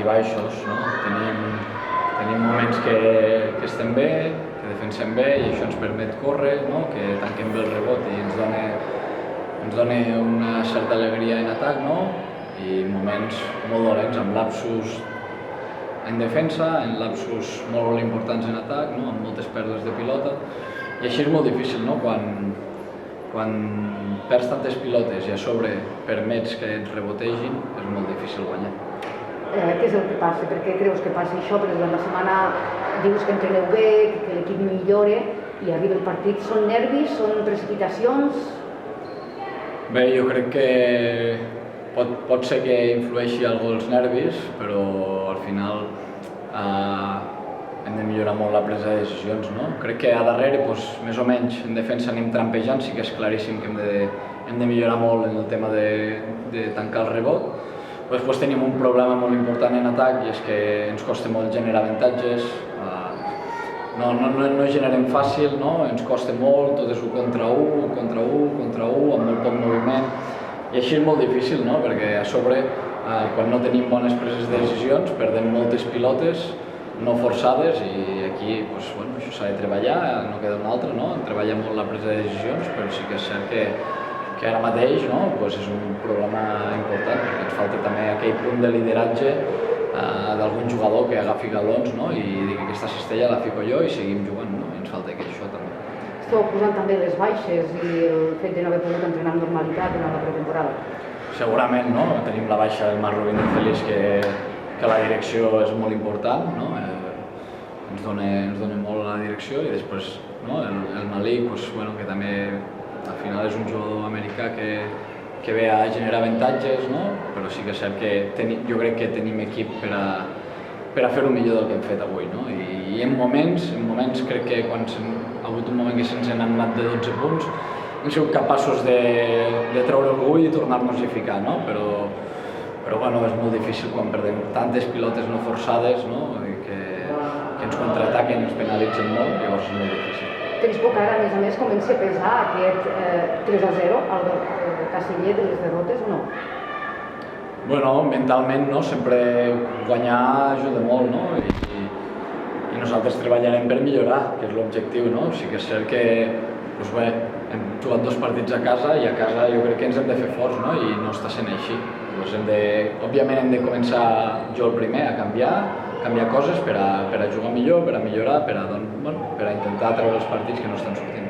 i baixos, no? Tenim moments que estem bé, que defensem bé i això ens permet córrer, no? Que tanquem bé el rebot i ens dona una certa alegria en atac, no? I moments molt dolents, amb lapsus en defensa, en lapsus molt importants en atac, no? Amb moltes pèrdues de pilota. I així és molt difícil, no? Quan perds tantes pilotes i a sobre permets que et rebotegin, és molt difícil guanyar. Què és el que passa? Per què creus que passi això? Perquè durant la setmana dius que entreneu bé, que l'equip millora i arriba el partit. Són nervis? Són precipitacions? Bé, jo crec que pot ser que influeixi algo els nervis, però al final hem de millorar molt la presa de decisions, no? Crec que a darrere, més o menys, en defensa anem trampejant, sí que és claríssim que hem de millorar molt en el tema de tancar el rebot. Després tenim un problema molt important en atac i és que ens costa molt generar avantatges, no generem fàcil, no? Ens costa molt, tot és 1 contra 1, amb molt poc moviment i així és molt difícil, no? Perquè a sobre, quan no tenim bones preses de decisions, perdem moltes pilotes no forçades i aquí això s'ha de treballar, no queda una altra, no? Treballar molt la presa de decisions, però sí que és cert que ara mateix és un problema important, perquè ens falta també aquell punt de lideratge d'algun jugador que agafi galons i digui que aquesta cistella la fico jo i seguim jugant, ens falta això també. Esteu posant també les baixes i el fet de no haver pogut entrenar amb normalitat durant la pretemporada? Segurament, no? Tenim la baixa del Marc Rubín de Félix que la direcció és molt important, no? Ens dona molt la direcció i després el Malik, que també al final és un jugador americà que ve a generar avantatges, no? Però sí que és cert que jo crec que tenim equip per a fer-ho millor del que hem fet avui, no? I en moments crec que quan ha hagut un moment que se'ns han anat de 12 punts hem sigut capaços de treure orgull i tornar-nos a ficar, no? Però és molt difícil quan perdem tantes pilotes no forçades, no? Que ens contraataquen, ens penalitzen molt, llavors és molt difícil. Tens por que ara, a més, comenci a pesar aquest 3-0 al casiller de les derrotes o no? Bueno, mentalment sempre guanyar ajuda molt, no? I nosaltres treballarem per millorar, que és l'objectiu, no? Sí que és cert que hem jugat 2 partits a casa i a casa jo crec que ens hem de fer forts, no? I no està sent així. Òbviament hem de començar jo el primer a canviar coses per a jugar millor, per a millorar, per a intentar treure els partits que no estan sortint.